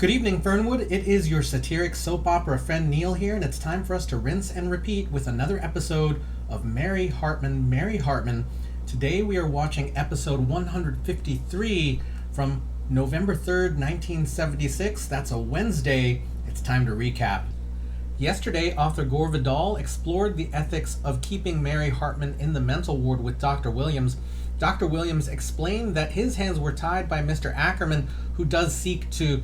Good evening, Fernwood. It is your satiric soap opera friend Neil here, and it's time for us to rinse and repeat with another episode of Mary Hartman, Mary Hartman. Today we are watching episode 153 from November 3rd, 1976. That's a Wednesday. It's time to recap. Yesterday, author Gore Vidal explored the ethics of keeping Mary Hartman in the mental ward with Dr. Williams. Dr. Williams explained that his hands were tied by Mr. Ackerman, who does seek to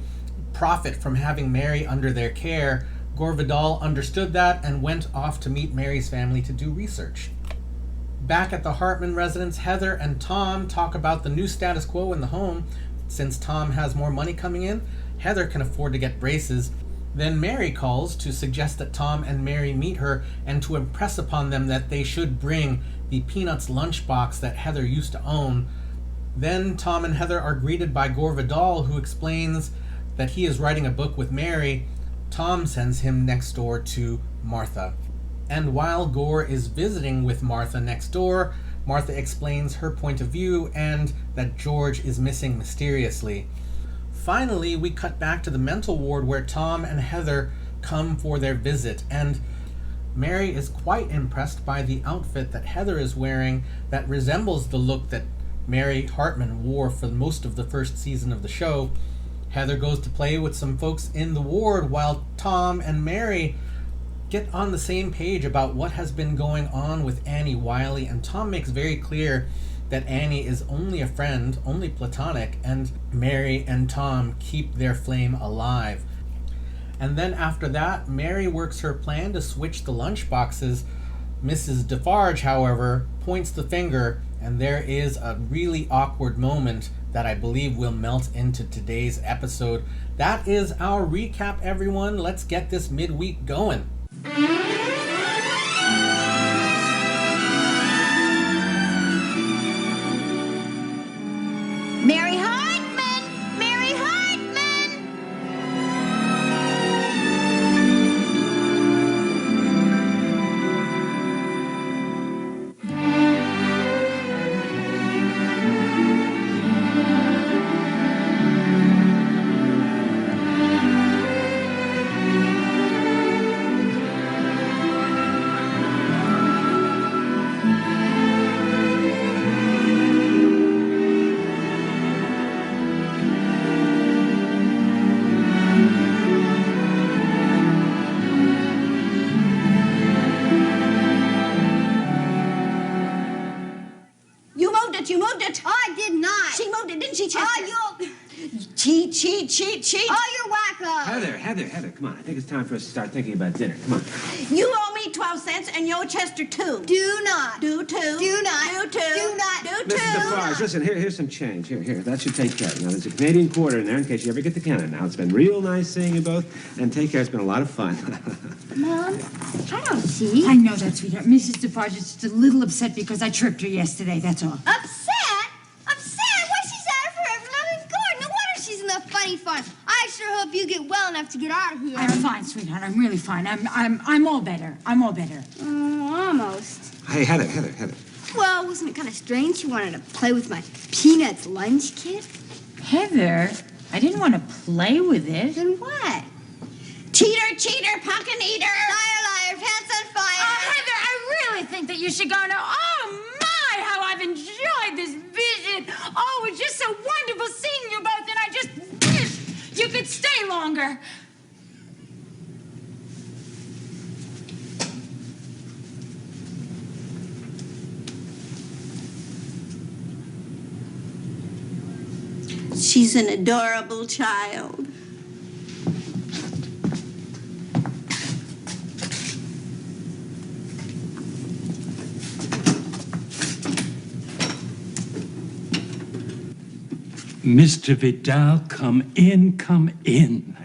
profit from having Mary under their care. Gore Vidal understood that and went off to meet Mary's family to do research. Back at the Hartman residence, Heather and Tom talk about the new status quo in the home. Since Tom has more money coming in, Heather can afford to get braces. Then Mary calls to suggest that Tom and Mary meet her and to impress upon them that they should bring the Peanuts lunchbox that Heather used to own. Then Tom and Heather are greeted by Gore Vidal, who explains that he is writing a book with Mary. Tom sends him next door to Martha. And while Gore is visiting with Martha next door, Martha explains her point of view and that George is missing mysteriously. Finally, we cut back to the mental ward where Tom and Heather come for their visit, and Mary is quite impressed by the outfit that Heather is wearing that resembles the look that Mary Hartman wore for most of the first season of the show. Heather goes to play with some folks in the ward while Tom and Mary get on the same page about what has been going on with Annie Wiley, and Tom makes very clear that Annie is only a friend, only platonic, and Mary and Tom keep their flame alive. And then after that, Mary works her plan to switch the lunchboxes. Mrs. Defarge, however, points the finger, and there is a really awkward moment that I believe will melt into today's episode. That is our recap, everyone. Let's get this midweek going. Mary Hartman! Mary Hartman! You moved it. I did not. She moved it, didn't she, Chester? Oh, you... Cheat. Oh, you're wacko. Heather, come on. I think it's time for us to start thinking about dinner. Come on. You owe me 12 cents and you owe Chester 2. Do not. Do 2. Do not. Do 2. Do not. Do 2. Mrs. Defarge, listen, here's some change. Here. That should take care. Now, there's a Canadian quarter in there in case you ever get to Canada. Now, it's been real nice seeing you both, and take care. It's been a lot of fun. Mom, I don't see. I know that, sweetheart. Mrs. Defarge is just a little upset because I tripped her yesterday, that's all. Upset? Why, she's out of her ever-loving garden. No wonder she's in the funny farm. I sure hope you get well enough to get out of here. I'm fine, sweetheart. I'm really fine. I'm all better. Almost. Hey, Heather. Well, wasn't it kind of strange she wanted to play with my Peanuts lunch kit? Heather, I didn't want to play with it. Then what? Cheater, pumpkin eater. Liar, pants on fire. Heather, I really think that you should go now. Oh, my, how I've enjoyed this visit. Oh, it's just so wonderful seeing you both, and I just wish you could stay longer. She's an adorable child. Mr. Vidal, come in.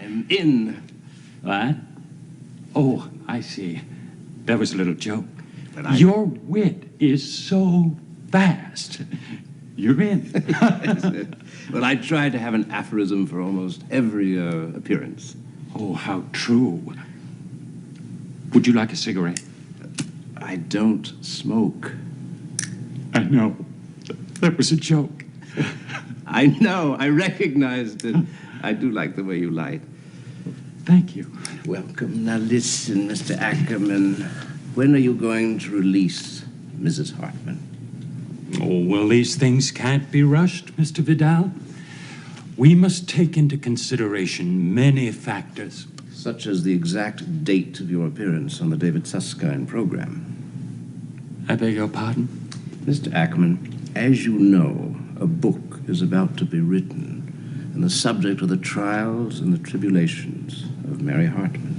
I'm in. What? Oh, I see. That was a little joke. But Your wit is so vast. You're in. Well, I try to have an aphorism for almost every appearance. Oh, how true. Would you like a cigarette? I don't smoke. I know. That was a joke. I know. I recognized it. I do like the way you light. Thank you. Welcome. Now listen, Mr. Ackerman. When are you going to release Mrs. Hartman? Oh, well, these things can't be rushed, Mr. Vidal. We must take into consideration many factors. Such as the exact date of your appearance on the David Susskind program. I beg your pardon? Mr. Ackerman, as you know, a book is about to be written, and the subject of the trials and the tribulations of Mary Hartman.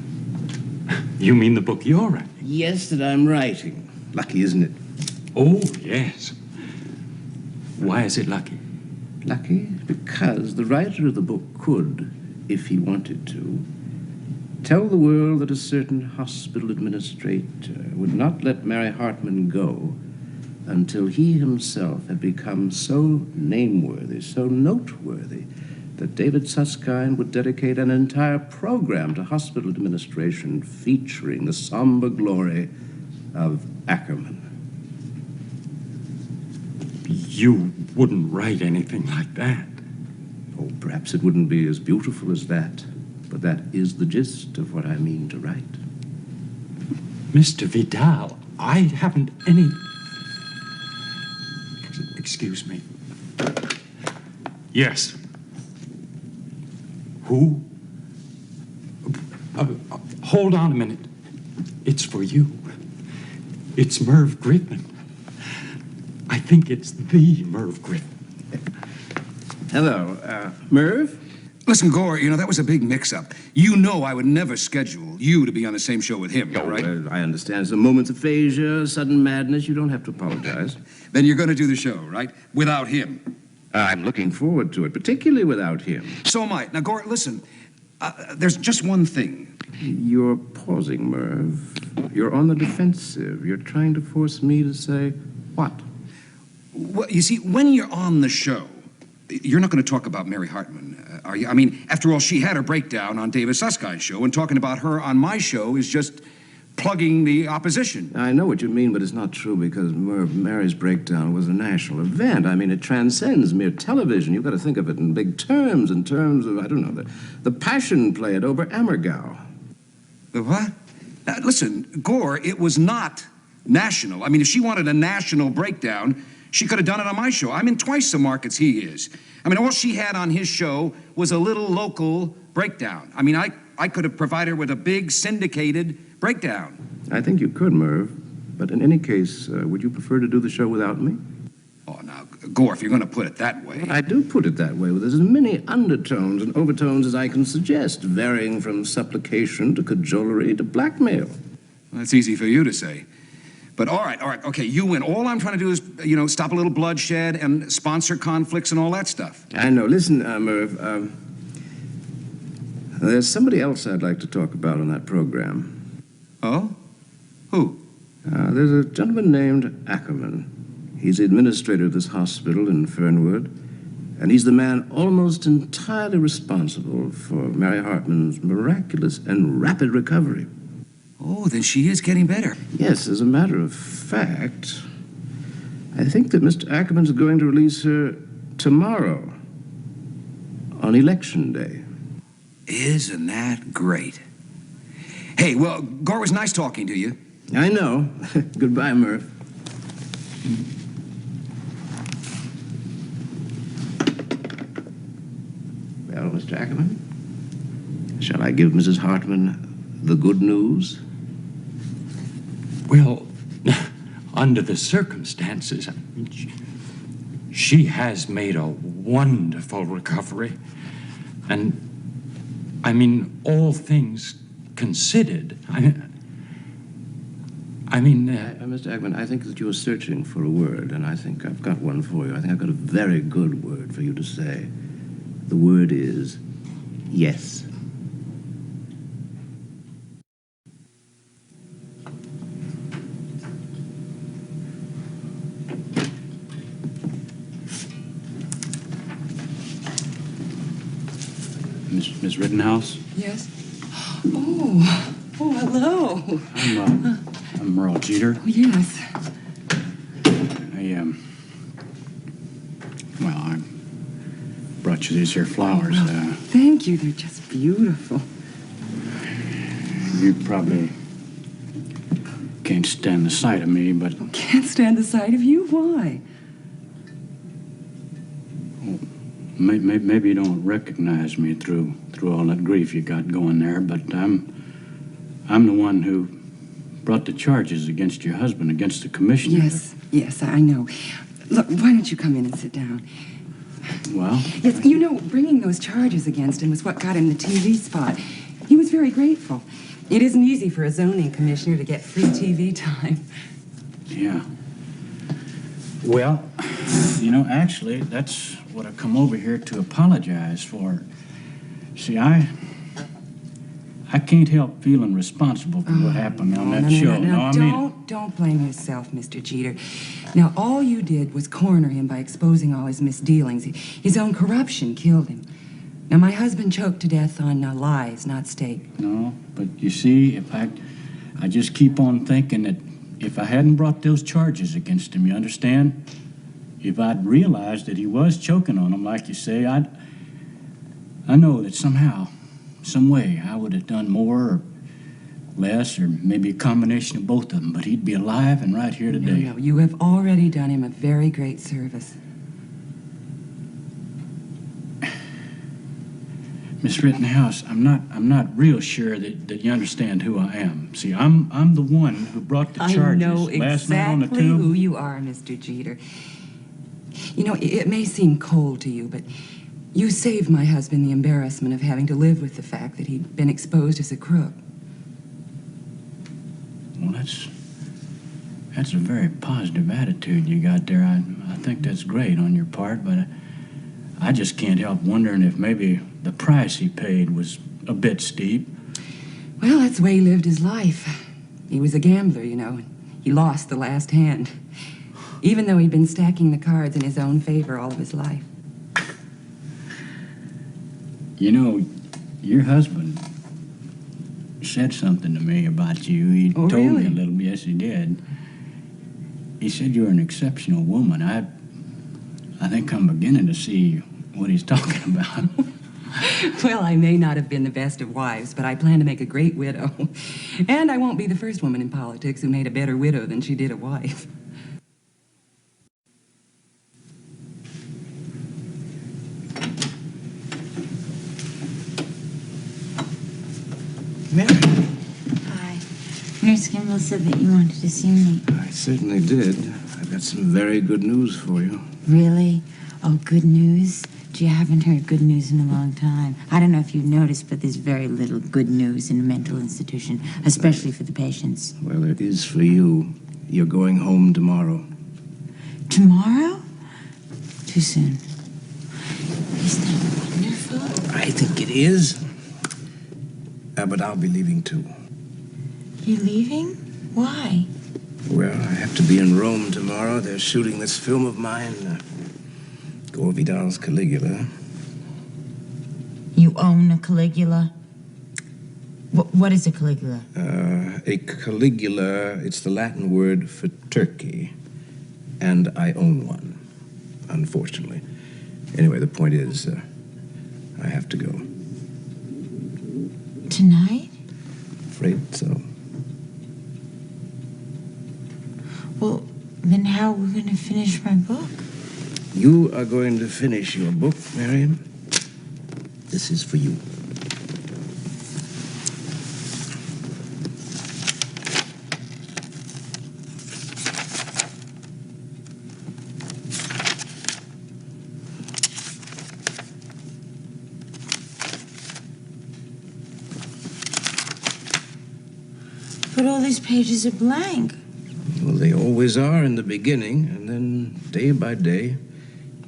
You mean the book you're writing? Yes, that I'm writing. Lucky, isn't it? Oh, yes. Why is it lucky? Lucky because the writer of the book could, if he wanted to, tell the world that a certain hospital administrator would not let Mary Hartman go until he himself had become so nameworthy, so noteworthy, that David Susskind would dedicate an entire program to hospital administration featuring the somber glory of Ackerman. You wouldn't write anything like that. Oh, perhaps it wouldn't be as beautiful as that, but that is the gist of what I mean to write. Mr. Vidal, I haven't any... Excuse me. Yes. Who? Hold on a minute. It's for you. It's Merv Griffin. I think it's the Merv Griffin. Hello, Merv? Listen, Gore, you know, that was a big mix-up. You know I would never schedule you to be on the same show with him, right? I understand. Some moments of aphasia, sudden madness. You don't have to apologize. Then you're going to do the show, right? Without him. I'm looking forward to it, particularly without him. So am I. Now, Gore, listen. There's just one thing. You're pausing, Merv. You're on the defensive. You're trying to force me to say what? Well, you see, when you're on the show, you're not going to talk about Mary Hartman, are you? I mean, after all, she had her breakdown on David Susskind's show, and talking about her on my show is just plugging the opposition. I know what you mean, but it's not true because Mary's breakdown was a national event. I mean, it transcends mere television. You've got to think of it in big terms, in terms of, I don't know, the passion play at Oberammergau. The what? Listen, Gore, it was not national. I mean, if she wanted a national breakdown, she could have done it on my show. I'm in twice the markets he is. I mean, all she had on his show was a little local breakdown. I mean, I could have provided her with a big syndicated breakdown. I think you could, Merv. But in any case, would you prefer to do the show without me? Oh, now, Gore, if you're going to put it that way. I do put it that way, with as many undertones and overtones as I can suggest, varying from supplication to cajolery to blackmail. Well, that's easy for you to say. But all right, okay, you win. All I'm trying to do is, you know, stop a little bloodshed and sponsor conflicts and all that stuff. I know. Listen, Merv, there's somebody else I'd like to talk about on that program. Oh? Who? There's a gentleman named Ackerman. He's the administrator of this hospital in Fernwood, and he's the man almost entirely responsible for Mary Hartman's miraculous and rapid recovery. Oh, then she is getting better. Yes, as a matter of fact, I think that Mr. Ackerman's going to release her tomorrow on Election Day. Isn't that great? Hey, well, Gore, was nice talking to you. I know. Goodbye, Merv. Well, Mr. Ackerman, shall I give Mrs. Hartman the good news? Well, under the circumstances, I mean, she has made a wonderful recovery. And, I mean, all things considered, Mr. Ackerman, I think that you are searching for a word, and I think I've got one for you. I think I've got a very good word for you to say. The word is yes. Miss Rittenhouse? Yes? Oh, hello. I'm Merle Jeter. Oh, yes. I brought you these here flowers. Thank you. They're just beautiful. You probably can't stand the sight of me, but Can't stand the sight of you. Why? maybe you don't recognize me through all that grief you got going there, but I'm the one who brought the charges against your husband, against the commissioner. Yes, I know. Look, why don't you come in and sit down? Well? Yes, you know, bringing those charges against him was what got him the TV spot. He was very grateful. It isn't easy for a zoning commissioner to get free TV time. Yeah. Well, you know, actually, that's what I come over here to apologize for. See, I can't help feeling responsible for what happened on that show. Don't blame yourself, Mr. Jeter. Now, all you did was corner him by exposing all his misdealings. His own corruption killed him. Now, my husband choked to death on lies, not steak. No, but you see, if I just keep on thinking that if I hadn't brought those charges against him, you understand? If I'd realized that he was choking on him, like you say, I know that somehow, some way, I would have done more or less, or maybe a combination of both of them, but he'd be alive and right here today. No, you have already done him a very great service. Miss Rittenhouse, I'm not real sure that you understand who I am. See, I'm the one who brought the charges I know last night on the exactly tube. who you are, Mr. Jeter. You know, it may seem cold to you, but you saved my husband the embarrassment of having to live with the fact that he'd been exposed as a crook. Well, that's a very positive attitude you got there. I think that's great on your part, but I just can't help wondering if maybe the price he paid was a bit steep. Well, that's the way he lived his life. He was a gambler, you know, and he lost the last hand, even though he'd been stacking the cards in his own favor all of his life. You know, your husband said something to me about you. He told me a little bit. Yes, he did. He said you're an exceptional woman. I think I'm beginning to see what he's talking about. Well, I may not have been the best of wives, but I plan to make a great widow. And I won't be the first woman in politics who made a better widow than she did a wife. Mary. Hi. Nurse Kimball said that you wanted to see me. I certainly did. I've got some very good news for you. Really? Oh, good news? Gee, I haven't heard good news in a long time. I don't know if you've noticed, but there's very little good news in a mental institution, especially for the patients. Well, it is for you. You're going home tomorrow. Tomorrow? Too soon. Isn't that wonderful? I think it is. But I'll be leaving too. You leaving? Why? Well, I have to be in Rome tomorrow. They're shooting this film of mine, Gore Vidal's Caligula. You own a Caligula? What is a Caligula? A Caligula, it's the Latin word for turkey. And I own one, unfortunately. Anyway, the point is, I have to go. Tonight? Afraid so. Well, then how are we going to finish my book? You are going to finish your book, Marion. This is for you. But all these pages are blank. Well, they always are in the beginning, and then day by day,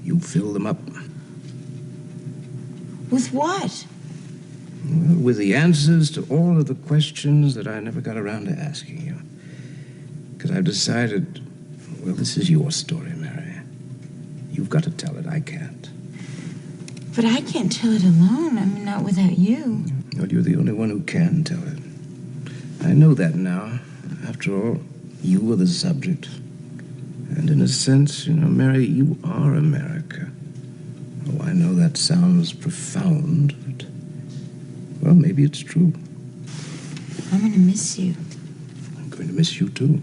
you fill them up. With what? Well, with the answers to all of the questions that I never got around to asking you. Because I've decided, well, this is your story, Mary. You've got to tell it. I can't. But I can't tell it alone. I mean, not without you. Well, you're the only one who can tell it. I know that now. After all, you were the subject. And in a sense, you know, Mary, you are America. Oh, I know that sounds profound, but, well, maybe it's true. I'm gonna miss you. I'm going to miss you, too.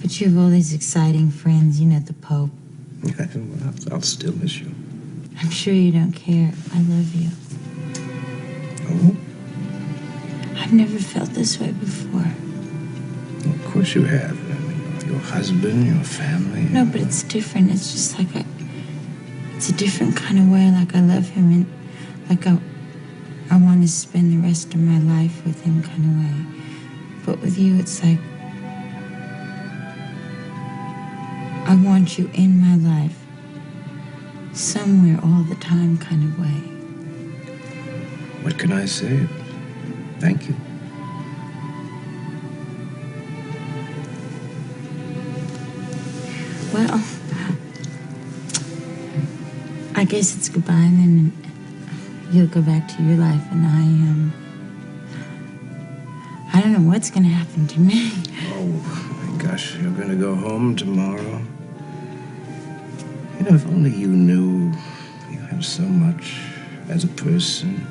But you have all these exciting friends, you know, the Pope. Well, I'll still miss you. I'm sure you don't care. I love you. Oh? I've never felt this way before. Well, of course you have. I mean, your husband, your family. No, but it's different. It's just like it's a different kind of way. Like I love him and like I want to spend the rest of my life with him kind of way. But with you, it's like I want you in my life. Somewhere all the time kind of way. What can I say? Thank you. Well, I guess it's goodbye then. You'll go back to your life and I don't know what's gonna happen to me. Oh, my gosh, you're gonna go home tomorrow? You know, if only you knew you have so much as a person.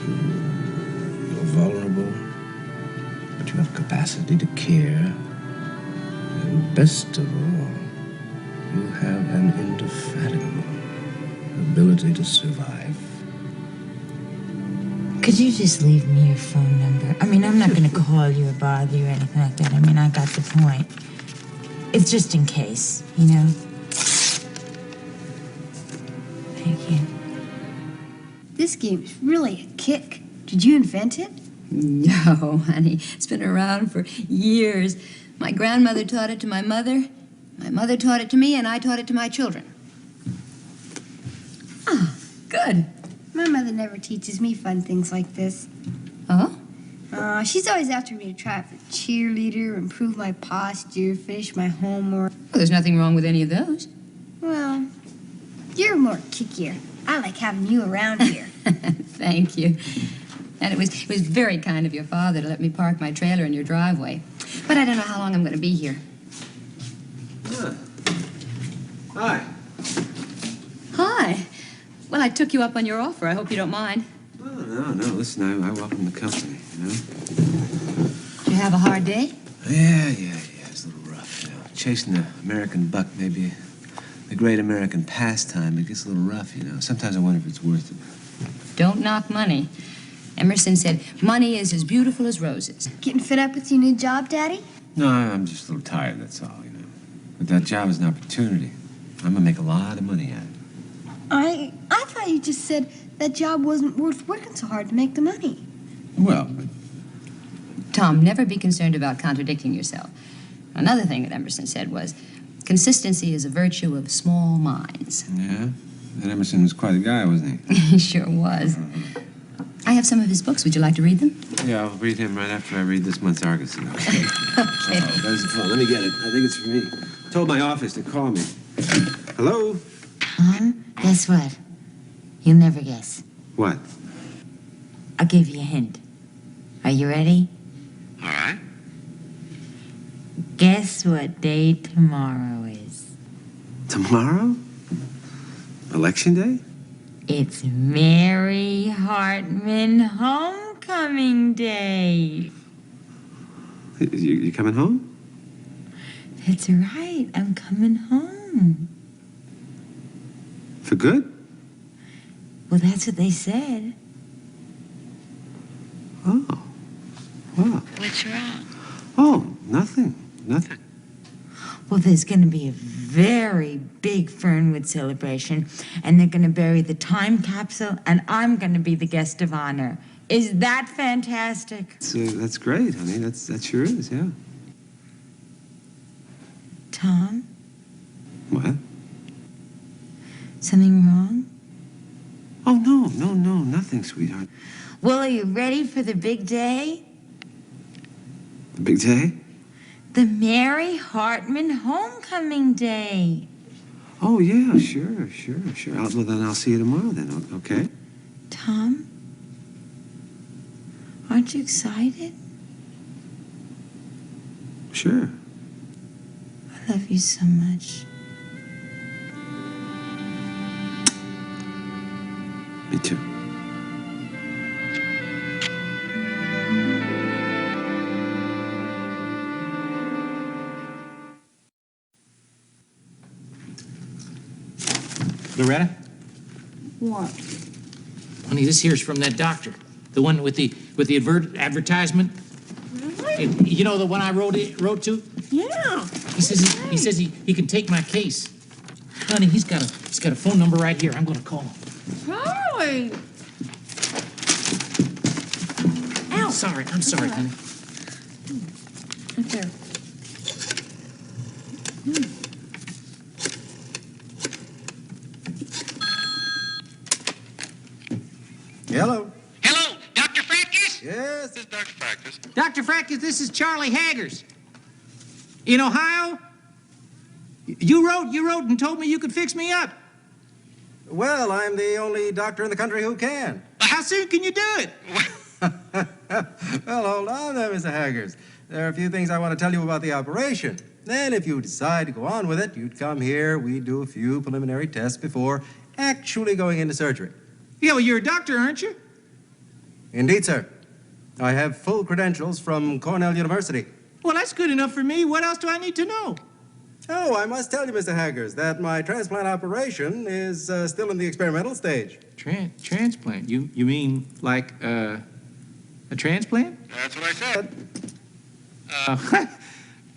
You're vulnerable, but you have capacity to care. And best of all, you have an indefatigable ability to survive. Could you just leave me your phone number? I mean, I'm not gonna call you or bother you or anything like that. I mean, I got the point. It's just in case, you know? Thank you. This game's really a kick. Did you invent it? No, honey. It's been around for years. My grandmother taught it to my mother. My mother taught it to me, and I taught it to my children. Ah, good. My mother never teaches me fun things like this. Oh? She's always after me to try out for cheerleader, improve my posture, finish my homework. Well, there's nothing wrong with any of those. Well, you're more kickier. I like having you around here. Thank you. And it was very kind of your father to let me park my trailer in your driveway. But I don't know how long I'm going to be here. Hi. Hi. Well, I took you up on your offer. I hope you don't mind. Oh, no. Listen, I welcome the company, you know? Did you have a hard day? Yeah. It's a little rough, you know. Chasing the American buck, maybe the great American pastime, it gets a little rough, you know. Sometimes I wonder if it's worth it. Don't knock money. Emerson said, money is as beautiful as roses. Getting fed up with your new job, Daddy? No, I'm just a little tired, that's all, you know. But that job is an opportunity. I'm gonna make a lot of money at it. I thought you just said that job wasn't worth working so hard to make the money. Well, but Tom, never be concerned about contradicting yourself. Another thing that Emerson said was, consistency is a virtue of small minds. yeah, that Emerson was quite a guy, wasn't he? He sure was. I have some of his books. Would you like to read them? Yeah, I'll read him right after I read this month's Argus. You know. Okay. Oh, that's the phone. Let me get it. I think it's for me. I told my office to call me. Hello? Guess what? You'll never guess. What? I'll give you a hint. Are you ready? All right. Guess what day tomorrow is? Tomorrow? Election day? It's Mary Hartman Homecoming Day. You coming home? That's right. I'm coming home. For good? Well, that's what they said. Oh. Well. What's wrong? Oh, nothing. Well, there's going to be a very big Fernwood celebration, and they're going to bury the time capsule, and I'm going to be the guest of honor. Is that fantastic? That's great, honey. That sure is, yeah. Tom? What? Something wrong? Oh, no, nothing, sweetheart. Well, are you ready for the big day? The big day? The Mary Hartman Homecoming Day. Oh, yeah, sure. Well, then I'll see you tomorrow, then, okay? Tom? Aren't you excited? Sure. I love you so much. Me too. Loretta? What? Honey, this here's from that doctor. The one with the advertisement. Really? You know, the one I wrote to? Yeah. He says he can take my case. Honey, he's got a phone number right here. I'm gonna call him. Charlie. Ow. I'm sorry, honey. Right there. Hello. Hello, Dr. Frackus? Yes, it's Dr. Frackus. Dr. Frackus, this is Charlie Haggers. In Ohio? You wrote and told me you could fix me up. Well, I'm the only doctor in the country who can. How soon can you do it? Well, hold on there, Mr. Haggers. There are a few things I want to tell you about the operation. Then, if you decide to go on with it, you'd come here, we'd do a few preliminary tests before actually going into surgery. Yeah, well, you're a doctor, aren't you? Indeed, sir. I have full credentials from Cornell University. Well, that's good enough for me. What else do I need to know? Oh, I must tell you, Mr. Haggers, that my transplant operation is still in the experimental stage. Transplant? You mean like a transplant? That's what I said.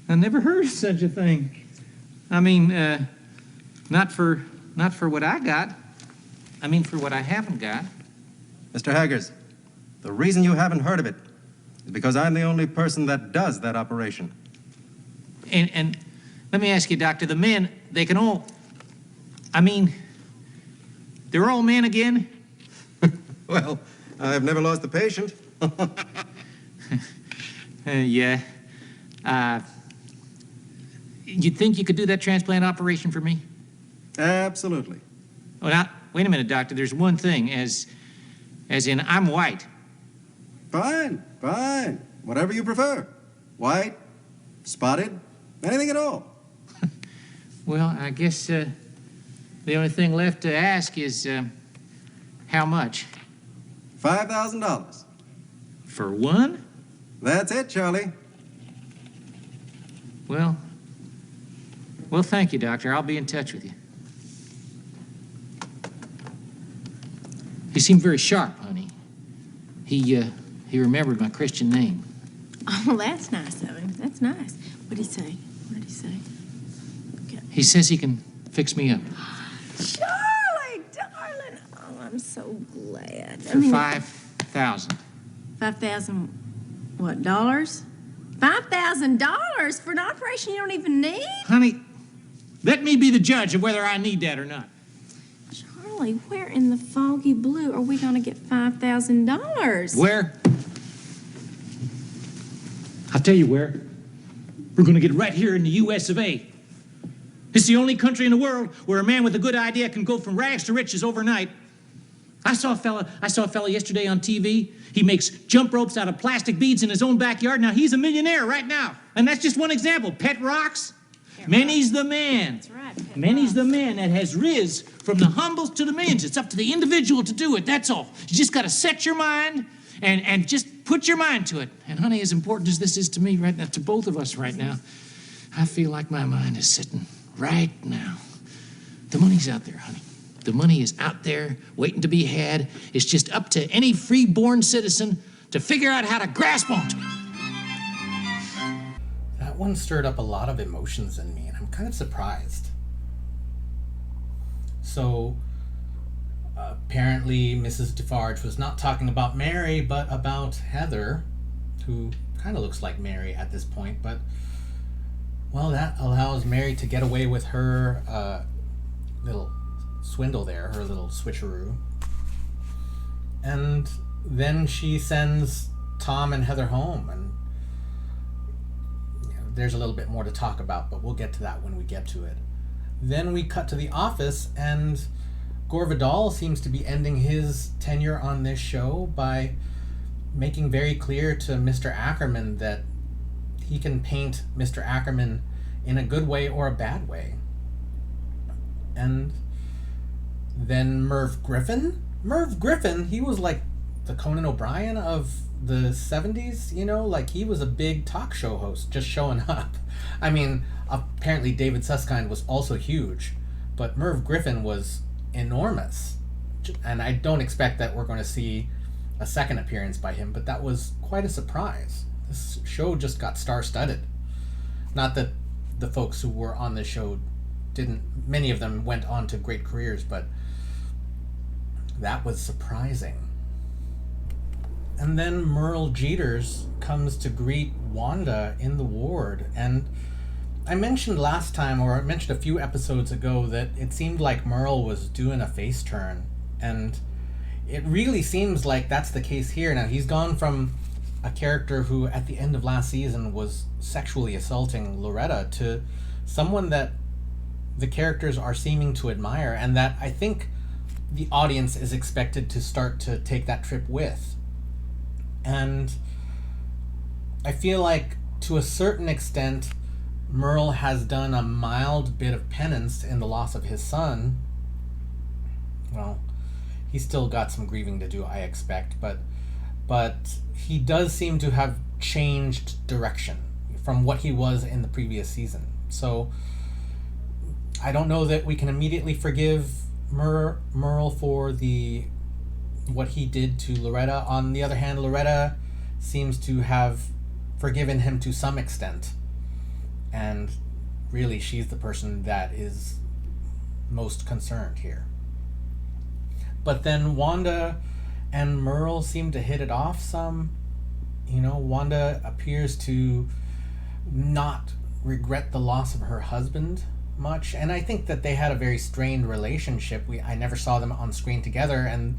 I never heard of such a thing. I mean, not for what I got. I mean, for what I haven't got. Mr. Haggers, the reason you haven't heard of it is because I'm the only person that does that operation. And let me ask you, Doctor, the men, they can all, I mean, they're all men again? Well, I've never lost a patient. Yeah. You think you could do that transplant operation for me? Absolutely. Oh, now, wait a minute, Doctor. There's one thing, as in I'm white. Fine. Whatever you prefer. White, spotted, anything at all. Well, I guess the only thing left to ask is how much? $5,000. For one? That's it, Charlie. Well, thank you, Doctor. I'll be in touch with you. He seemed very sharp, honey. He remembered my Christian name. Oh, that's nice of him. That's nice. What'd he say? Okay. He says he can fix me up. Charlie, darling. Oh, I'm so glad. For $5,000. 5,000 what, dollars? $5,000 for an operation you don't even need? Honey, let me be the judge of whether I need that or not. Charlie, where in the foggy blue are we going to get $5,000? Where? I'll tell you where. We're going to get it right here in the U.S. of A. It's the only country in the world where a man with a good idea can go from rags to riches overnight. I saw a fella yesterday on TV. He makes jump ropes out of plastic beads in his own backyard. Now, he's a millionaire right now. And that's just one example. Pet rocks. Many's the man. That's right. Many's the man that has riz from the humbles to the millions. It's up to the individual to do it, that's all. You just got to set your mind and just put your mind to it. And, honey, as important as this is to me right now, to both of us right now, I feel like my mind is sitting right now. The money's out there, honey. The money is out there waiting to be had. It's just up to any free-born citizen to figure out how to grasp onto it. That one stirred up a lot of emotions in me, and I'm kind of surprised. So, apparently Mrs. Defarge was not talking about Mary, but about Heather, who kind of looks like Mary at this point, but, well, that allows Mary to get away with her little swindle there, her little switcheroo. And then she sends Tom and Heather home, and there's a little bit more to talk about, but we'll get to that when we get to it. Then we cut to the office, and Gore Vidal seems to be ending his tenure on this show by making very clear to Mr. Ackerman that he can paint Mr. Ackerman in a good way or a bad way. And then Merv Griffin Merv Griffin, he was like the Conan O'Brien of the 70s, you know? Like, he was a big talk show host just showing up. I mean, apparently David Susskind was also huge, but Merv Griffin was enormous. And I don't expect that we're going to see a second appearance by him, but that was quite a surprise. This show just got star-studded. Not that the folks who were on this show didn't, many of them went on to great careers, but that was surprising. And then Merle Jeter comes to greet Wanda in the ward. And I mentioned last time, or I mentioned a few episodes ago, that it seemed like Merle was doing a face turn. And it really seems like that's the case here. Now, he's gone from a character who, at the end of last season, was sexually assaulting Loretta to someone that the characters are seeming to admire, and that I think the audience is expected to start to take that trip with. And I feel like, to a certain extent, Merle has done a mild bit of penance in the loss of his son. Well, he's still got some grieving to do, I expect, but he does seem to have changed direction from what he was in the previous season. So I don't know that we can immediately forgive Merle for what he did to Loretta. On the other hand, Loretta seems to have forgiven him to some extent. And really, she's the person that is most concerned here. But then Wanda and Merle seem to hit it off some. You know, Wanda appears to not regret the loss of her husband much. And I think that they had a very strained relationship. I never saw them on screen together, and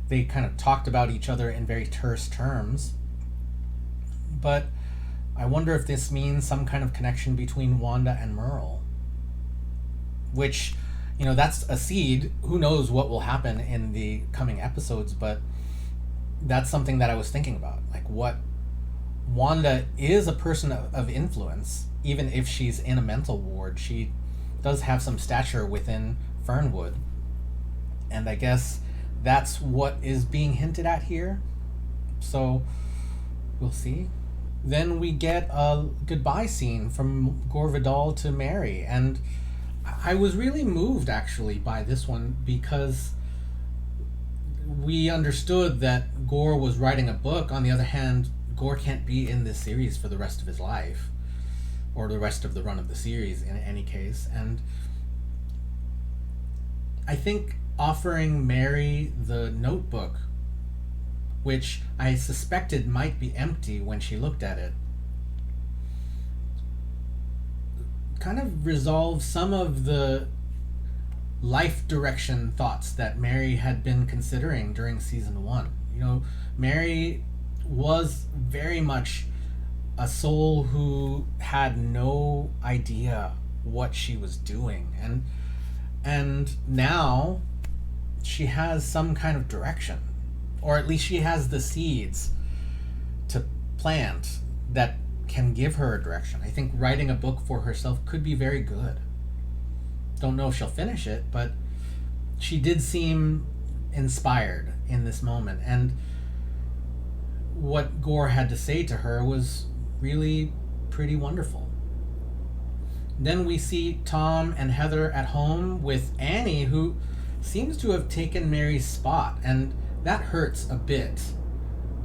they kind of talked about each other in very terse terms. But I wonder if this means some kind of connection between Wanda and Merle. Which, you know, that's a seed. Who knows what will happen in the coming episodes, but that's something that I was thinking about. Like, what Wanda is a person of influence, even if she's in a mental ward. She does have some stature within Fernwood. And I guess that's what is being hinted at here. So we'll see. Then we get a goodbye scene from Gore Vidal to Mary. And I was really moved, actually, by this one, because we understood that Gore was writing a book. On the other hand, Gore can't be in this series for the rest of his life, or the rest of the run of the series in any case. And I think offering Mary the notebook, which I suspected might be empty when she looked at it, kind of resolves some of the life direction thoughts that Mary had been considering during season 1. You know, Mary was very much a soul who had no idea what she was doing, and now she has some kind of direction, or at least she has the seeds to plant that can give her a direction. I think writing a book for herself could be very good. Don't know if she'll finish it, but she did seem inspired in this moment, and what Gore had to say to her was really pretty wonderful. Then we see Tom and Heather at home with Annie, who seems to have taken Mary's spot, and that hurts a bit.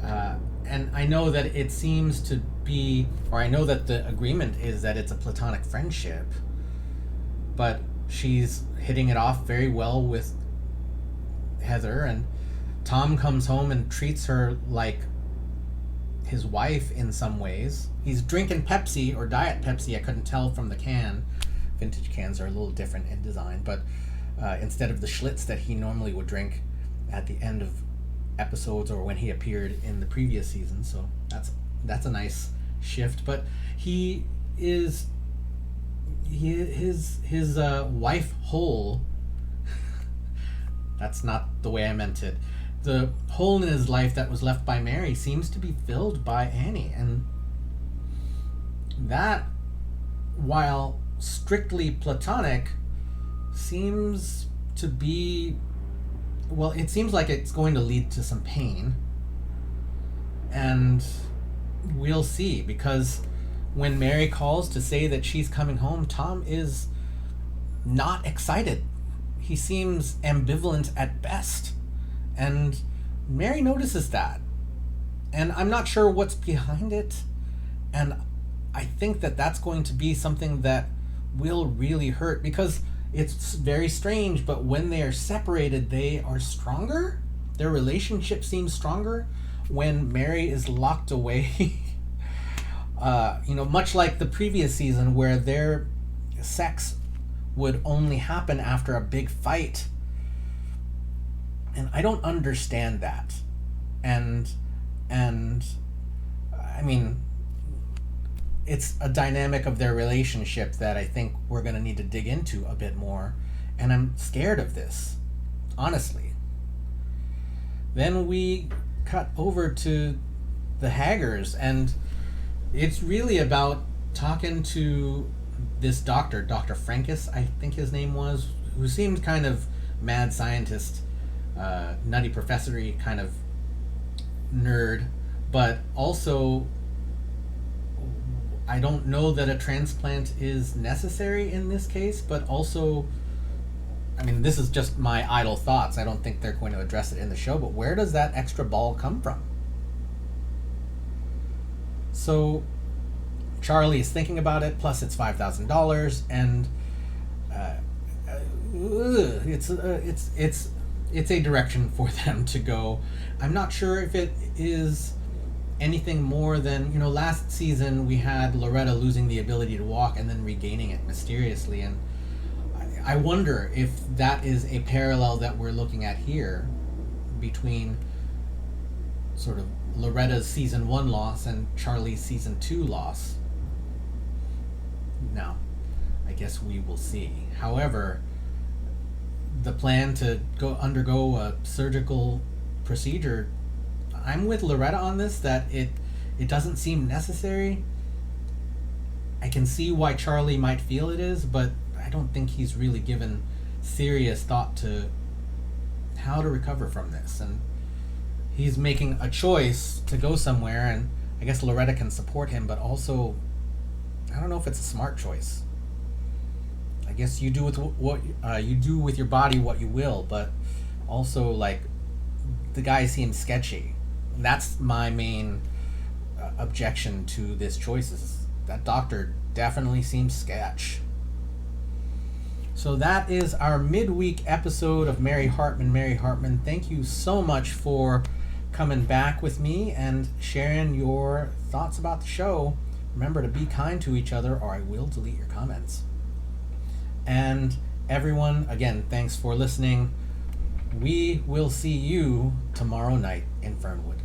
And I know that it seems to be, or I know that the agreement is that it's a platonic friendship, but she's hitting it off very well with Heather, and Tom comes home and treats her like his wife in some ways. He's drinking Pepsi, or Diet Pepsi, I couldn't tell from the can. Vintage cans are a little different in design, but instead of the Schlitz that he normally would drink at the end of episodes or when he appeared in the previous season. So that's a nice shift. But his wife hole, that's not the way I meant it. The hole in his life that was left by Mary seems to be filled by Annie, and that, while strictly platonic, seems to be well, it seems like it's going to lead to some pain. And we'll see, because when Mary calls to say that she's coming home, Tom is not excited. He seems ambivalent at best. And Mary notices that. And I'm not sure what's behind it. And I think that that's going to be something that will really hurt, because it's very strange, but when they are separated, they are stronger. Their relationship seems stronger. When Mary is locked away, much like the previous season where their sex would only happen after a big fight. And I don't understand that. And I mean, it's a dynamic of their relationship that I think we're going to need to dig into a bit more. And I'm scared of this, honestly. Then we cut over to the Haggers, and it's really about talking to this doctor, Dr. Frankus, I think his name was, who seemed kind of mad scientist, nutty professory kind of nerd, but also I don't know that a transplant is necessary in this case, but also, I mean, this is just my idle thoughts. I don't think they're going to address it in the show, but where does that extra ball come from? So Charlie is thinking about it, plus it's $5,000, and it's a direction for them to go. I'm not sure if it is anything more than, last season we had Loretta losing the ability to walk and then regaining it mysteriously, and I wonder if that is a parallel that we're looking at here between sort of Loretta's season 1 loss and Charlie's season 2 loss. Now, I guess we will see. However, the plan to undergo a surgical procedure, I'm with Loretta on this, that it doesn't seem necessary. I can see why Charlie might feel it is, but I don't think he's really given serious thought to how to recover from this. And he's making a choice to go somewhere, and I guess Loretta can support him, but also I don't know if it's a smart choice. I guess you do with what you do with your body what you will, but also, like, the guy seems sketchy. That's my main objection to this choice, is that doctor definitely seems sketch. So that is our midweek episode of Mary Hartman, Mary Hartman. Thank you so much for coming back with me and sharing your thoughts about the show. Remember to be kind to each other, or I will delete your comments. And everyone, again, thanks for listening. We will see you tomorrow night in Fernwood.